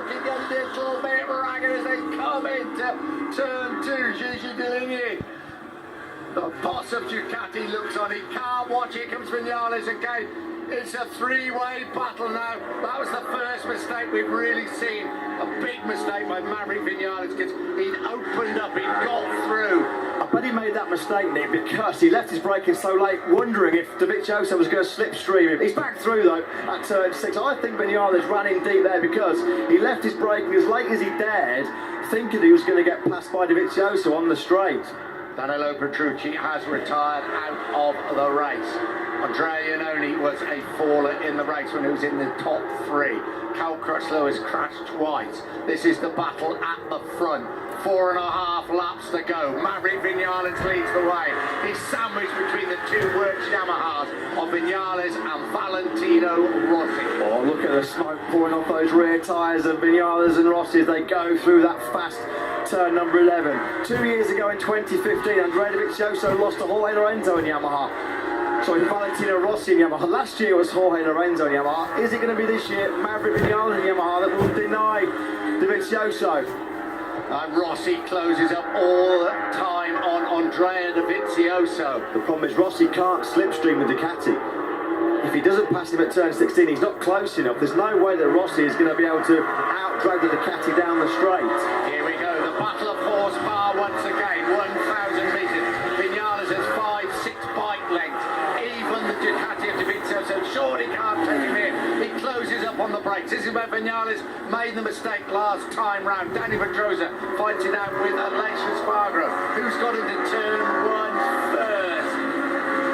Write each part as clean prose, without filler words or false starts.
looking a little bit ragged as they come into turn 2. Gigi Deligny, the boss of Ducati, looks on. He can't watch. Here comes Vinales again. It's a three-way battle now. That was the first mistake we've really seen. A big mistake by Maverick Vinales, because he'd opened up, he'd got through. I bet he made that mistake, Nick, because he left his braking so late, wondering if Dovizioso was going to slipstream him. He's back through, though, at turn 6. I think Vinales ran in deep there because he left his braking as late as he dared, thinking he was going to get passed by Dovizioso on the straight. Danilo Petrucci has retired out of the race. Andrea Iannone was a faller in the race when he was in the top 3. Cal Crutchlow has crashed twice. This is the battle at the front. 4.5 laps to go. Maverick Vinales leads the way. He's sandwiched between the two works Yamahas of Vinales and Valentino Rossi. Oh, look at the smoke pouring off those rear tyres of Vinales and Rossi as they go through that fast turn number 11. 2 years ago in 2015, Andrea Dovizioso lost to Jorge Lorenzo in Yamaha. Sorry, Valentino Rossi in Yamaha. Last year it was Jorge Lorenzo in Yamaha. Is it going to be this year Maverick Vinales in Yamaha that will deny Dovizioso? And Rossi closes up all the time on Andrea Dovizioso. The problem is Rossi can't slipstream with Ducati. If he doesn't pass him at turn 16, he's not close enough. There's no way that Rossi is going to be able to out-drag the Ducati down the straight. Here we go, the battle of horsepower once again, 1,000 metres. Vinales has 5-6 bike lengths. Even the Ducati of Dovizioso surely can't take him in. He closes up on the brakes. This is where Vinales made the mistake last time round. Danny Pedrosa fights it out with Aleix Espargaro, who's got into turn 1 first.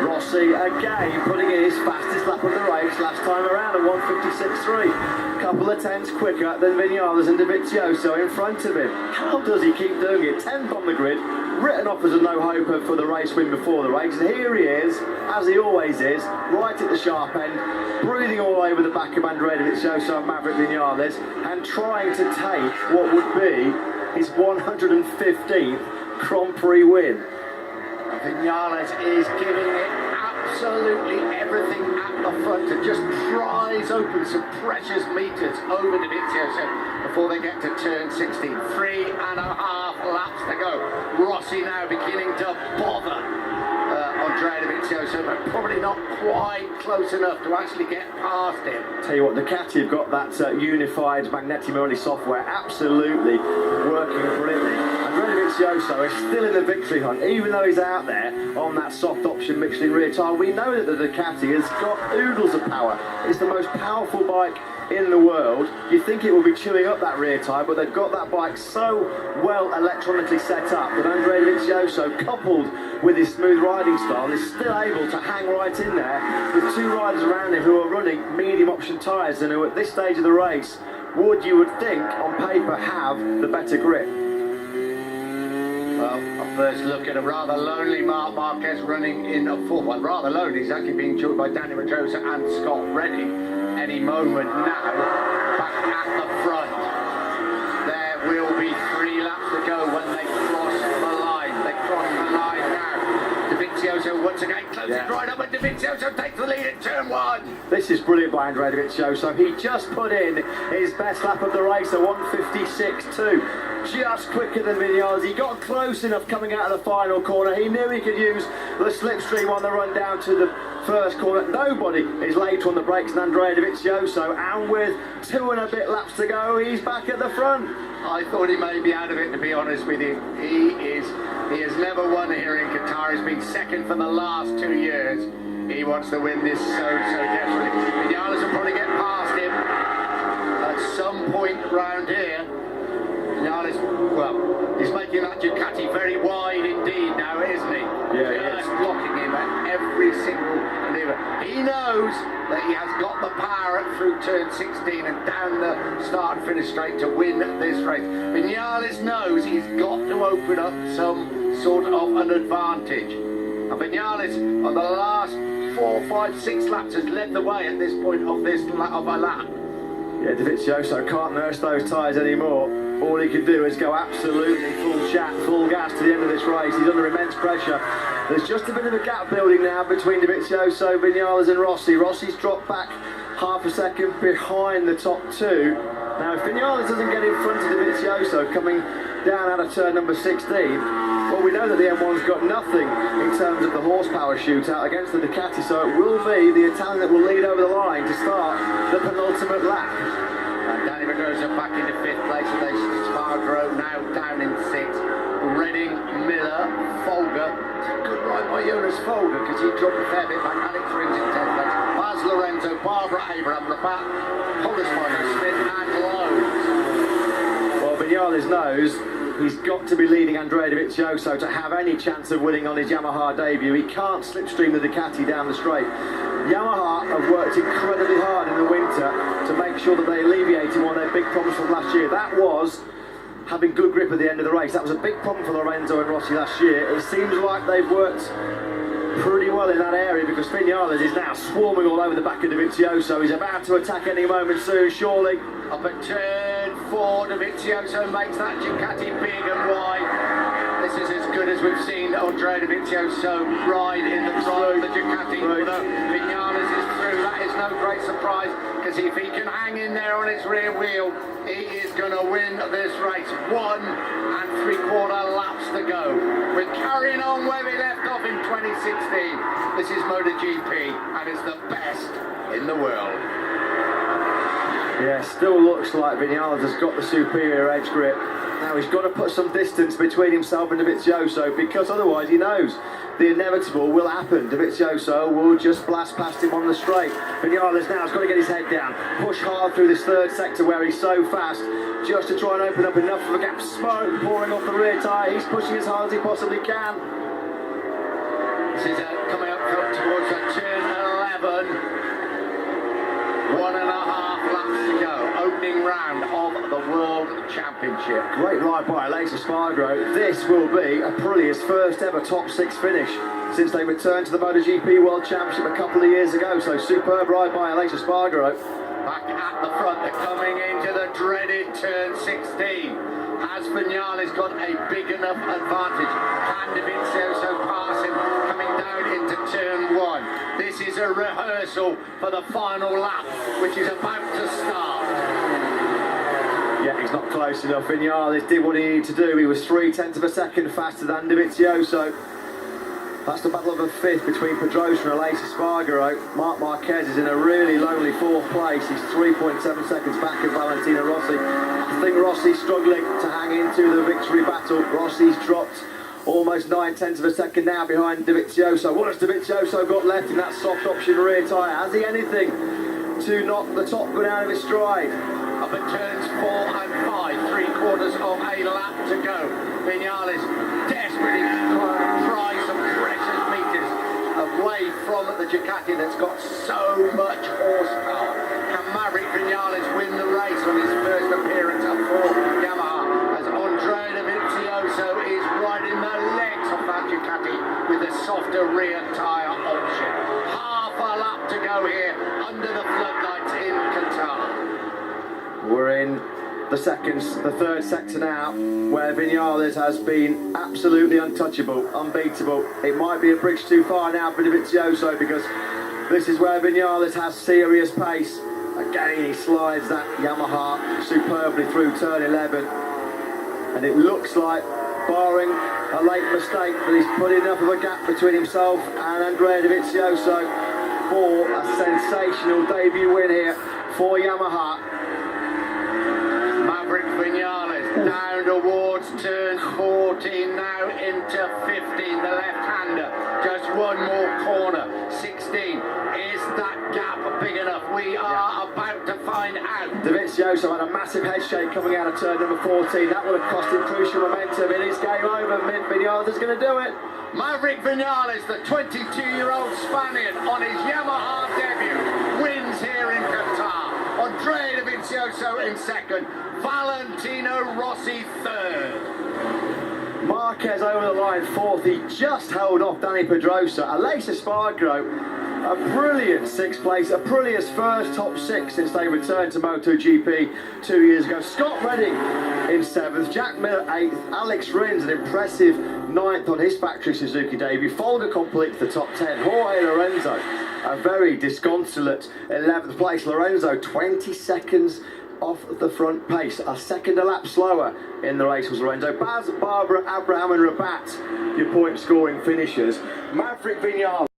Rossi again putting in his fastest lap of the race last time around at 1:56.3. Couple of tenths quicker than Vinales and Dovizioso in front of him. How does he keep doing it? 10th on the grid, written off as a no-hoper for the race win before the race. And here he is, as he always is, right at the sharp end, breathing all over the back of Andrea Dovizioso and Maverick Vinales, and trying to take what would be his 115th Grand Prix win. Vinales is giving it absolutely everything at the front to just prise open some precious metres over Dovizioso before they get to turn 16. 3.5 laps to go. Rossi now beginning to bother Andrea Dovizioso, but probably not quite close enough to actually get past him. Tell you what, Ducati have got that unified Magneti Marelli software absolutely working brilliantly. Andrea Dovizioso is still in the victory hunt, even though he's out there on that soft option Michelin rear tyre. We know that the Ducati has got oodles of power. It's the most powerful bike in the world. You think it will be chewing up that rear tyre, but they've got that bike so well electronically set up that Andrea Dovizioso, coupled with his smooth riding style, is still able to hang right in there with two riders around him who are running medium option tyres and who at this stage of the race would, you would think, on paper have the better grip. Well, a first look at a rather lonely Marc Marquez running in a fourth one. Rather lonely, he's actually being joined by Danny Pedrosa and Scott Redding. Any moment now, back at the front. There will be 3 laps to go when they cross the line. They cross the line now. Dovizioso once again closes right up, and Dovizioso takes the lead at turn 1. This is brilliant by Andrea Dovizioso. He just put in his best lap of the race at 1:56.2. Just quicker than Vinales. He got close enough coming out of the final corner. He knew he could use the slipstream on the run down to the first corner. Nobody is later on the brakes than Andrea Dovizioso, and with 2 and a bit laps to go, he's back at the front. I thought he may be out of it, to be honest with you. He has never won here in Qatar. He's been second for the last 2 years. He wants to win this so desperately. Vinales will probably get past him at some point round here. Vinales, well, he's making that Ducati very wide indeed now, isn't he? Yeah, Just blocking him at every single maneuver. He knows that he has got the power through turn 16 and down the start and finish straight to win this race. Vinales knows he's got to open up some sort of an advantage. And Vinales, on the last 4, 5, 6 laps, has led the way at this point of a lap. Yeah, Dovizioso can't nurse those tyres anymore. All he can do is go absolutely full gas to the end of this race. He's under immense pressure. There's just a bit of a gap building now between Dovizioso, Vinales and Rossi. Rossi's dropped back half a second behind the top two. Now, if Vinales doesn't get in front of Dovizioso coming down out of turn number 16, well, we know that the M1's got nothing in terms of the horsepower shootout against the Ducati, so it will be the Italian that will lead over the line to start the penultimate lap. And Danny Pedrosa back into 5th place, and they Spargo now down in 6th. Redding, Miller, Folger. It's a good ride by Jonas Folger because he dropped a fair bit back. Alex Rins in 10th place. Baz Lorenzo, Barbara Abraham, Rabat, Hollis Smith, and Lowe. Well, Vinales knows he's got to be leading Andrea Dovizioso to have any chance of winning on his Yamaha debut. He can't slipstream the Ducati down the straight. Yamaha have worked incredibly hard in the winter to make sure that they alleviated one of their big problems from last year. That was having good grip at the end of the race. That was a big problem for Lorenzo and Rossi last year. It seems like they've worked pretty well in that area because Vinales is now swarming all over the back of Dovizioso. He's about to attack any moment soon, surely. Up at turn 4, Dovizioso makes that Ducati big and wide. This is as good as we've seen Andrea Dovizioso ride in the front of the Ducati. Although Vinales is through, that is no great surprise because if he can hang in there on his rear wheel, he is going to win this race. 1 3/4 laps to go. We're carrying on where we left off in 2016. This is Moto GP and it's the best in the world. Yeah, still looks like Vinales has got the superior edge grip. Now he's got to put some distance between himself and Dovizioso because otherwise he knows the inevitable will happen. Dovizioso will just blast past him on the straight. Vinales now has got to get his head down, push hard through this 3rd sector where he's so fast, just to try and open up enough of a gap. Smoke pouring off the rear tyre. He's pushing as hard as he possibly can. This is coming up towards turn 11. 1.5 laps to go. Opening round of the World Championship. Great ride by Aleix Espargaro. This will be Aprilia's first ever top 6 finish since they returned to the MotoGP World Championship a couple of years ago. So superb ride by Aleix Espargaro. Back at the front, they're coming into the dreaded turn 16. Has Vinales got a big enough advantage? Can Dovizioso pass him coming down into turn 1? This is a rehearsal for the final lap, which is about to start. Yeah, he's not close enough. Vinales did what he needed to do. He was 0.3 of a second faster than Dovizioso. That's the battle of the 5th between Pedrosa and Aleix Espargaro. Marc Marquez is in a really lonely 4th place. He's 3.7 seconds back of Valentino Rossi. I think Rossi's struggling to hang into the victory battle. Rossi's dropped almost 0.9 of a second now behind Dovizioso. What has Dovizioso got left in that soft option rear tyre? Has he anything to knock the top gun out of his stride? Up at turns 4 and 5, 3/4 of a lap to go. Vinales desperately trying to pry some precious meters away from the Ducati that's got so much horsepower. Can Maverick Vinales win the race on his first appearance for Yamaha? As Andrea Dovizioso is riding the legs of that Ducati with a softer rear tyre option. Half a lap to go here under the floodlights in Qatar. We're in the 3rd sector now, where Vinales has been absolutely untouchable, unbeatable. It might be a bridge too far now for Dovizioso because this is where Vinales has serious pace. Again, he slides that Yamaha superbly through turn 11. And it looks like, barring a late mistake, that he's put enough of a gap between himself and Andrea Dovizioso for a sensational debut win here for Yamaha. Maverick Vinales down towards turn 14, now into 15, the left-hander. Just one more corner, 16. Is that gap big enough? We are about to find out. Dovizioso had a massive head shake coming out of turn number 14. That would have cost him crucial momentum. It is game over. Vinales is going to do it. Maverick Vinales, the 22-year-old Spaniard, on his Yamaha debut, wins here in Qatar. Andrea Dovizioso in 2nd, Valentino Rossi 3rd. Marquez over the line 4th. He just held off Danny Pedrosa. Aleix Espargaro, a brilliant 6th place. Aprilia's first top 6 since they returned to MotoGP 2 years ago. Scott Redding in 7th, Jack Miller 8th, Alex Rins an impressive 9th on his factory Suzuki debut. Folger completes the top 10. Jorge Lorenzo a very disconsolate 11th place. Lorenzo 20 seconds off the front pace, a second a lap slower in the race was Lorenzo. Baz, Barbara, Abraham and Rabat, your point scoring finishers. Maverick Vignales